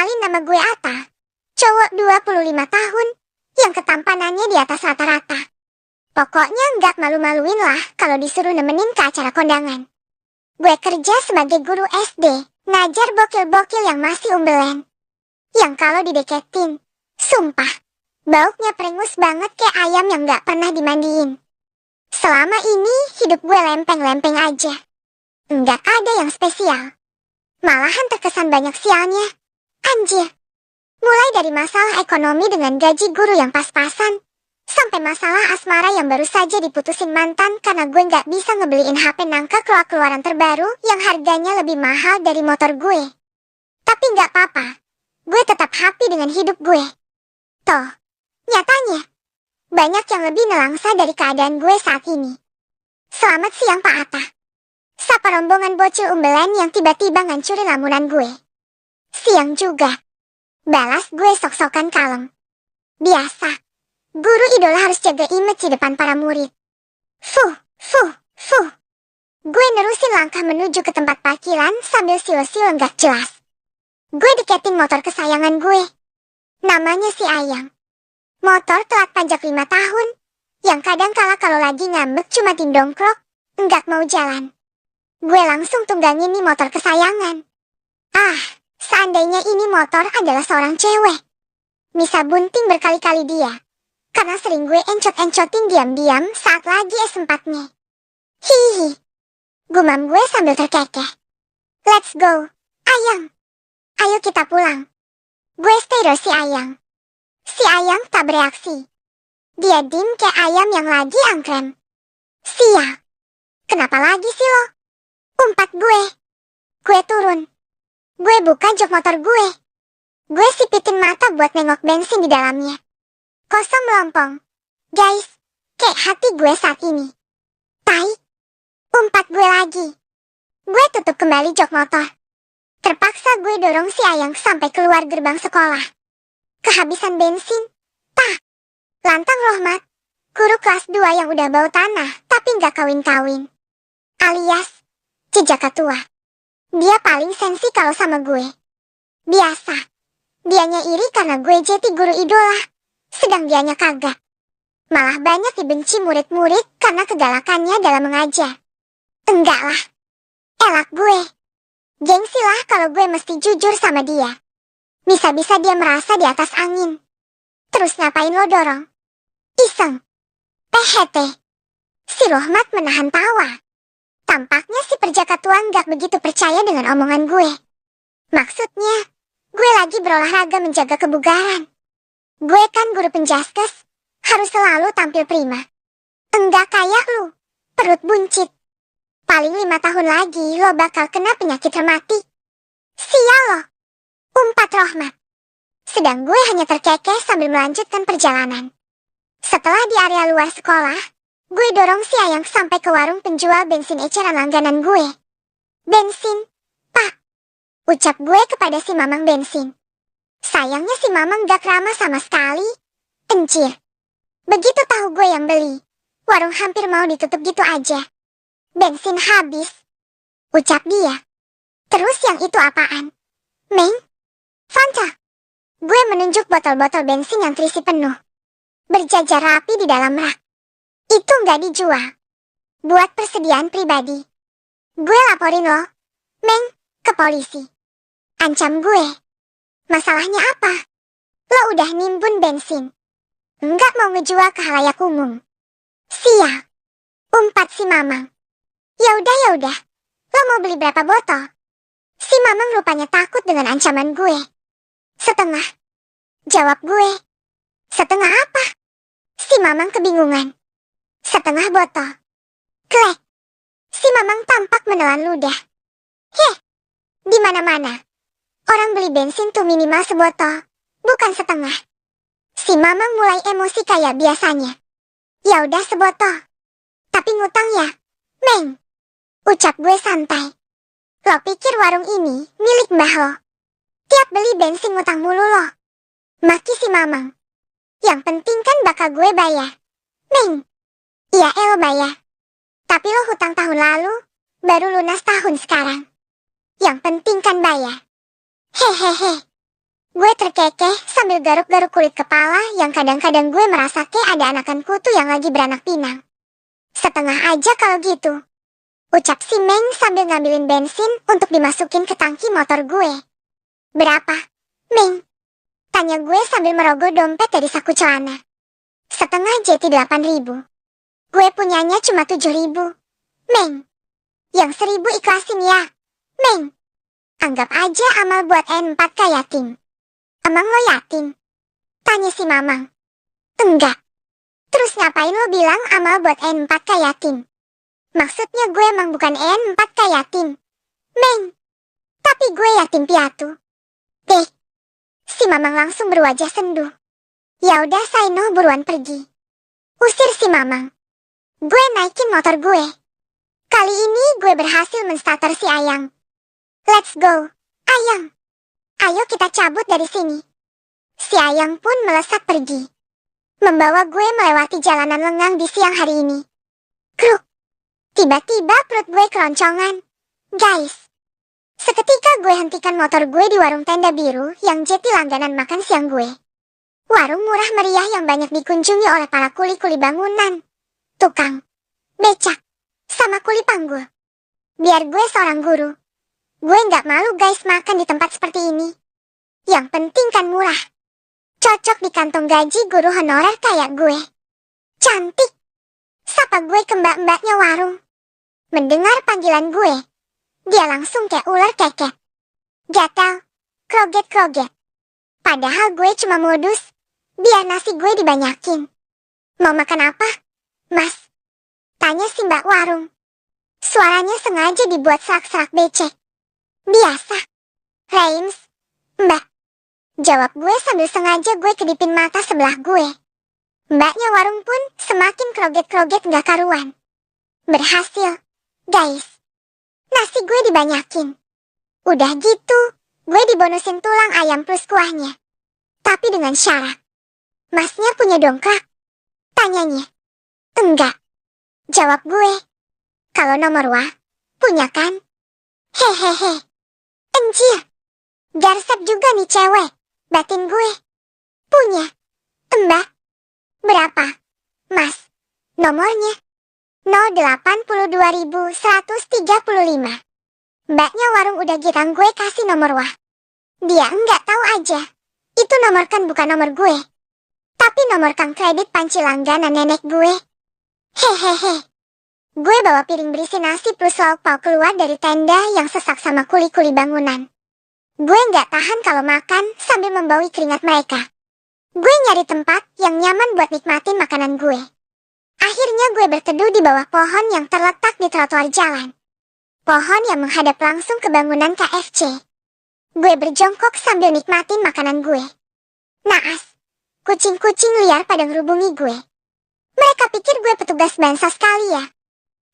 Kenalin, nama gue Ata. Cowok 25 tahun, yang ketampanannya di atas rata-rata. Pokoknya nggak malu-maluin lah kalau disuruh nemenin ke acara kondangan. Gue kerja sebagai guru SD, ngajar bokil-bokil yang masih umbelen. Yang kalau dideketin, sumpah, baunya perengus banget kayak ayam yang nggak pernah dimandiin. Selama ini hidup gue lempeng-lempeng aja. Nggak ada yang spesial. Malahan terkesan banyak sialnya. Anjir. Mulai dari masalah ekonomi dengan gaji guru yang pas-pasan, sampai masalah asmara yang baru saja diputusin mantan karena gue nggak bisa ngebeliin HP nangka keluaran terbaru yang harganya lebih mahal dari motor gue. Tapi nggak apa-apa, gue tetap happy dengan hidup gue. Toh, nyatanya, banyak yang lebih nelangsa dari keadaan gue saat ini. Selamat siang Pak Atta. Sapa rombongan bocil umbelen yang tiba-tiba ngancurin lamunan gue. Siang juga. Balas gue sok-sokan kalem. Biasa. Guru idola harus jaga image di depan para murid. Fuh. Gue nerusin langkah menuju ke tempat parkiran sambil siul-siul nggak jelas. Gue deketin motor kesayangan gue. Namanya si Ayang. Motor telat pajak 5 tahun. Yang kadang kala kalau lagi ngambek cuma dongkrok, nggak mau jalan. Gue langsung tunggangin nih motor kesayangan. Seandainya ini motor adalah seorang cewek. Misa bunting berkali-kali dia. Karena sering gue encot-encotin diam-diam saat lagi S4-nya. Hihi. Gumam gue sambil terkekeh. Let's go, Ayang. Ayo kita pulang. Gue stereo si Ayang. Si Ayang tak bereaksi. Dia dim kayak ayam yang lagi angkrem. Sial. Kenapa lagi sih lo? Umpat gue. Gue turun. Gue buka jok motor gue. Gue sipitin mata buat nengok bensin di dalamnya. Kosong melompong. Guys, kayak hati gue saat ini. Tai. Umpat gue lagi. Gue tutup kembali jok motor. Terpaksa gue dorong si Ayang sampai keluar gerbang sekolah. Kehabisan bensin. Lantang Rohmat. Guru kelas 2 yang udah bau tanah tapi gak kawin-kawin. Alias jejaka tua. Dia paling sensi kalau sama gue. Biasa. Dianya iri karena gue jadi guru idola. Sedang dianya kagak. Malah banyak dibenci murid-murid karena kegalakannya dalam mengajar. Enggak lah. Elak gue. Gengsi lah kalau gue mesti jujur sama dia. Bisa-bisa dia merasa di atas angin. Terus ngapain lo dorong? Iseng. PHT. Si Rohmat menahan tawa. Tampaknya si perjaka tua nggak begitu percaya dengan omongan gue. Maksudnya, gue lagi berolahraga menjaga kebugaran. Gue kan guru penjaskes, harus selalu tampil prima. Enggak kayak lu, perut buncit. Paling 5 tahun lagi lo bakal kena penyakit rematik. Sial lo. Umpat Rohmat. Sedang gue hanya terkekeh sambil melanjutkan perjalanan. Setelah di area luar sekolah, gue dorong si Ayang sampai ke warung penjual bensin eceran langganan gue. Bensin, Pak. Ucap gue kepada si mamang bensin. Sayangnya si mamang gak ramah sama sekali. Encir. Begitu tahu gue yang beli, warung hampir mau ditutup gitu aja. Bensin habis. Ucap dia. Terus yang itu apaan? Meng? Fanta. Gue menunjuk botol-botol bensin yang terisi penuh. Berjajar rapi di dalam rak. Itu nggak dijual. Buat persediaan pribadi. Gue laporin lo, Meng, ke polisi. Ancam gue. Masalahnya apa? Lo udah nimbun bensin. Nggak mau ngejual ke halayak umum. Sial. Umpat si mamang. Ya udah. Lo mau beli berapa botol? Si mamang rupanya takut dengan ancaman gue. Setengah. Jawab gue. Setengah apa? Si mamang kebingungan. Setengah botol. Klek. Si mamang tampak menelan ludah. Di mana-mana. Orang beli bensin tuh minimal sebotol, bukan setengah. Si mamang mulai emosi kayak biasanya. Ya udah sebotol. Tapi ngutang ya, Meng. Ucap gue santai. Lo pikir warung ini milik mbah lo? Tiap beli bensin ngutang mulu lo. Maki si mamang. Yang penting kan bakal gue bayar. Meng. Iya lo bayar. Tapi lo hutang tahun lalu, baru lunas tahun sekarang. Yang penting kan bayar. Hehehe. Gue terkekeh sambil garuk-garuk kulit kepala yang kadang-kadang gue merasa kayak ada anakan kutu yang lagi beranak pinang. Setengah aja kalau gitu, ucap si Meng sambil ngambilin bensin untuk dimasukin ke tangki motor gue. Berapa, Meng? Tanya gue sambil merogoh dompet dari saku celana. Setengah JT 8.000. Gue punyanya cuma 7.000. Meng. Yang 1.000 ikhlasin ya, Meng. Anggap aja amal buat N4K yatim. Emang lo yatim? Tanya si Mamang. Enggak. Terus ngapain lo bilang amal buat N4K yatim? Maksudnya gue emang bukan N4K yatim, Meng. Tapi gue yatim piatu. Deh. Si Mamang langsung berwajah sendu. Ya udah Saino buruan pergi. Usir si Mamang. Gue naikin motor gue. Kali ini gue berhasil menstarter si Ayang. Let's go, Ayang. Ayo kita cabut dari sini. Si Ayang pun melesat pergi, membawa gue melewati jalanan lengang di siang hari ini. Kruk. Tiba-tiba perut gue keroncongan. Guys. Seketika gue hentikan motor gue di warung tenda biru yang jadi langganan makan siang gue. Warung murah meriah yang banyak dikunjungi oleh para kuli-kuli bangunan, tukang, becak, sama kuli panggul. Biar gue seorang guru, gue nggak malu guys makan di tempat seperti ini. Yang penting kan murah. Cocok di kantong gaji guru honorer kayak gue. Cantik. Sapa gue ke mbak-mbaknya warung. Mendengar panggilan gue, dia langsung kayak ular keket. Gatal, kroget-kroget. Padahal gue cuma modus, biar nasi gue dibanyakin. Mau makan apa, Mas? Tanya si mbak warung. Suaranya sengaja dibuat serak-serak becek. Biasa. Reims, Mbak. Jawab gue sambil sengaja gue kedipin mata sebelah gue. Mbaknya warung pun semakin kroget-kroget gak karuan. Berhasil, guys. Nasi gue dibanyakin. Udah gitu, gue dibonusin tulang ayam plus kuahnya. Tapi dengan syarat. Masnya punya dongkrak? Tanyanya. Enggak. Jawab gue. Kalau nomor wah, punya kan? Hehehe. Anjir. Garsep juga nih cewek. Batin gue. Punya. Mbak. Berapa, Mas? Nomornya. 082.135. Mbaknya warung udah girang gue kasih nomor wah. Dia enggak tahu aja. Itu nomor kan bukan nomor gue. Tapi nomor kang kredit panci langganan nenek gue. Hehehe. Gue bawa piring berisi nasi plus lauk pauk keluar dari tenda yang sesak sama kuli-kuli bangunan. Gue nggak tahan kalau makan sambil membawi keringat mereka. Gue nyari tempat yang nyaman buat nikmatin makanan gue. Akhirnya gue berteduh di bawah pohon yang terletak di trotoar jalan. Pohon yang menghadap langsung ke bangunan KFC. Gue berjongkok sambil nikmatin makanan gue. Naas, kucing-kucing liar pada ngerubungi gue. Mereka pikir gue petugas bansos kali ya,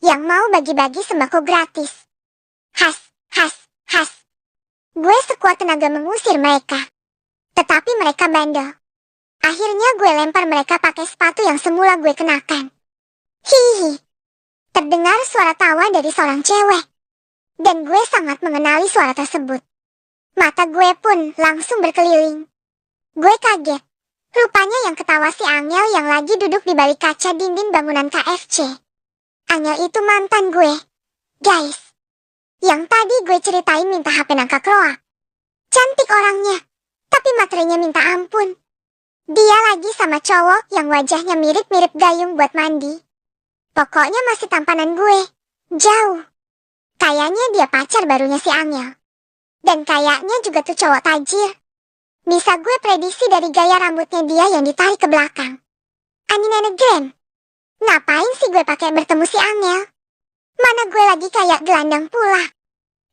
yang mau bagi-bagi sembako gratis. Has, has, has. Gue sekuat tenaga mengusir mereka. Tetapi mereka bandel. Akhirnya gue lempar mereka pakai sepatu yang semula gue kenakan. Hihi. Terdengar suara tawa dari seorang cewek. Dan gue sangat mengenali suara tersebut. Mata gue pun langsung berkeliling. Gue kaget. Rupanya yang ketawa si Angel yang lagi duduk di balik kaca dinding bangunan KFC. Angel itu mantan gue. Guys. Yang tadi gue ceritain minta HP nangka kroak. Cantik orangnya. Tapi materainya minta ampun. Dia lagi sama cowok yang wajahnya mirip-mirip gayung buat mandi. Pokoknya masih tampanan gue. Jauh. Kayaknya dia pacar barunya si Angel. Dan kayaknya juga tuh cowok tajir. Bisa gue prediksi dari gaya rambutnya dia yang ditarik ke belakang. Aneh-aneh. Ngapain sih gue pakai bertemu si Angel? Mana gue lagi kayak gelandang pula.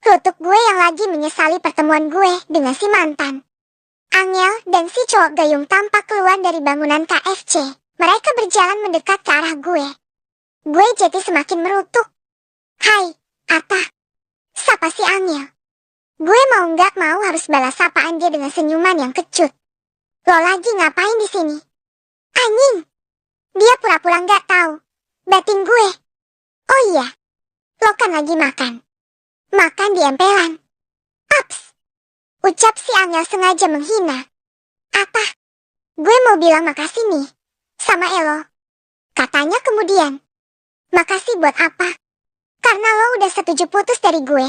Lutut gue yang lagi menyesali pertemuan gue dengan si mantan. Angel dan si cowok gayung tampak keluar dari bangunan KFC. Mereka berjalan mendekat ke arah gue. Gue jadi semakin merutuk. Hai, Atta. Sapa si Angel. Gue mau nggak mau harus balas sapaan dia dengan senyuman yang kecut. Lo lagi ngapain di sini? Anjing. Dia pura-pura nggak tahu. Batin gue. Oh iya. Lo kan lagi makan. Makan di empelan. Ups. Ucap si Angel sengaja menghina. Apa? Gue mau bilang makasih nih sama Elo. Katanya kemudian. Makasih buat apa? Karena lo udah setuju putus dari gue.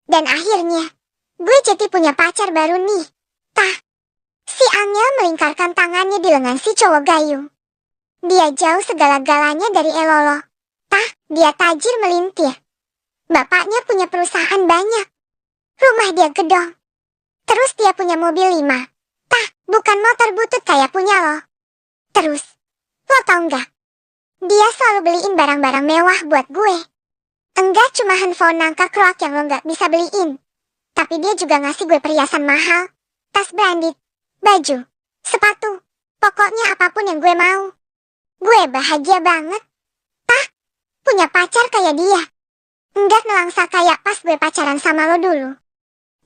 Dan akhirnya, gue jadi punya pacar baru nih. Tah. Si Angel melingkarkan tangannya di lengan si cowok gayung. Dia jauh segala-galanya dari Elolo. Tah, dia tajir melintir. Bapaknya punya perusahaan banyak. Rumah dia gedong. Terus dia punya mobil 5. Tah, bukan motor butut kayak punya lo. Terus, lo tau nggak? Dia selalu beliin barang-barang mewah buat gue. Enggak cuma handphone nangka kroak yang lo nggak bisa beliin. Tapi dia juga ngasih gue perhiasan mahal, tas branded, baju, sepatu, pokoknya apapun yang gue mau. Gue bahagia banget. Tah, punya pacar kayak dia. Enggak nelangsa kayak pas gue pacaran sama lo dulu.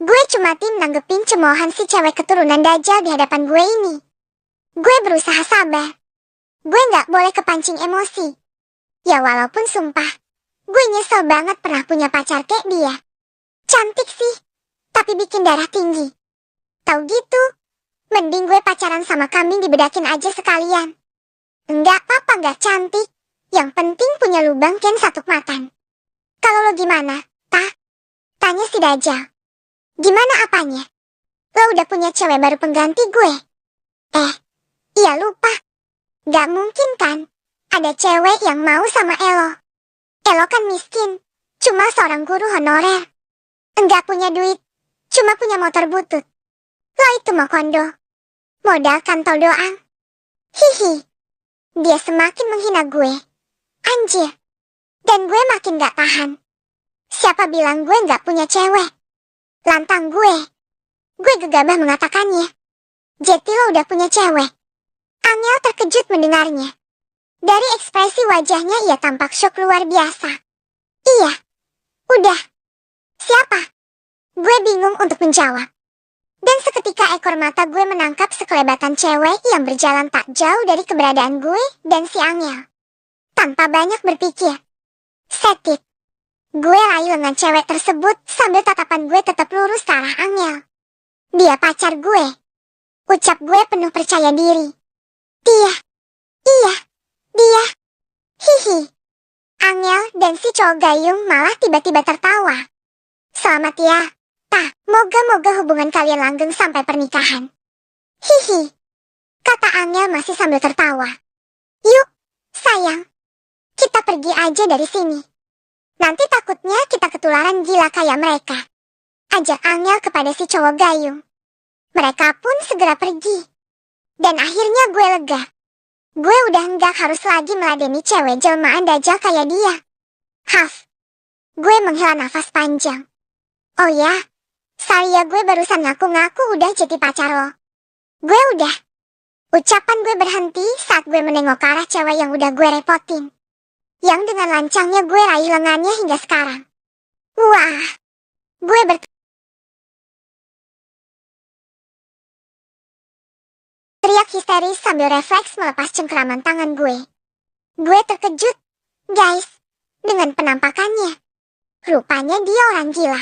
Gue cuma tim nanggepin cemoohan si cewek keturunan Dajjal di hadapan gue ini. Gue berusaha sabar. Gue nggak boleh kepancing emosi. Ya walaupun sumpah, gue nyesel banget pernah punya pacar kayak dia. Cantik sih, tapi bikin darah tinggi. Tahu gitu, mending gue pacaran sama kambing dibedakin aja sekalian. Enggak apa-apa nggak cantik, yang penting punya lubang ken satu matan. Kalau lo gimana, Tah? Tanya si Dajjal. Gimana apanya? Lo udah punya cewek baru pengganti gue? Iya lupa. Gak mungkin kan, ada cewek yang mau sama Elo. Elo kan miskin, cuma seorang guru honorer. Enggak punya duit, cuma punya motor butut. Lo itu mau kondo. Modal kantol doang. Hihi. Dia semakin menghina gue. Anjir. Dan gue makin gak tahan. Siapa bilang gue gak punya cewek? Lantang gue. Gue gegabah mengatakannya. Jeti lo udah punya cewek. Angel terkejut mendengarnya. Dari ekspresi wajahnya ia tampak syok luar biasa. Iya. Udah. Siapa? Gue bingung untuk menjawab. Dan seketika ekor mata gue menangkap sekelebatan cewek yang berjalan tak jauh dari keberadaan gue dan si Angel. Tanpa banyak berpikir. Setit. Gue rayu lengan cewek tersebut sambil tatapan gue tetap lurus ke arah Angel. Dia pacar gue. Ucap gue penuh percaya diri. Dia. Iya. Dia. Hihi. Angel dan si cowok gayung malah tiba-tiba tertawa. Selamat ya. Tah, moga-moga hubungan kalian langgeng sampai pernikahan. Hihi. Kata Angel masih sambil tertawa. Yuk, sayang. Kita pergi aja dari sini. Nanti takutnya kita ketularan gila kayak mereka. Ajak Angel kepada si cowok gayung. Mereka pun segera pergi. Dan akhirnya gue lega. Gue udah enggak harus lagi meladeni cewek jelmaan Dajjal kayak dia. Haf. Gue menghela nafas panjang. Oh ya, saya gue barusan ngaku-ngaku udah jadi pacar lo. Gue udah. Ucapan gue berhenti saat gue menengok ke arah cewek yang udah gue repotin. Yang dengan lancangnya gue raih lengannya hingga sekarang. Wah. Gue berteriak histeris sambil refleks melepas cengkeraman tangan gue. Gue terkejut, guys, dengan penampakannya. Rupanya dia orang gila.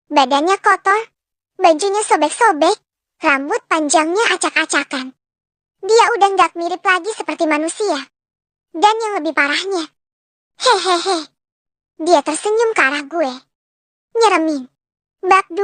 Badannya kotor, bajunya sobek-sobek, rambut panjangnya acak-acakan. Dia udah nggak mirip lagi seperti manusia. Dan yang lebih parahnya, hehehe, dia tersenyum ke arah gue. Nyeremin. Bab 2.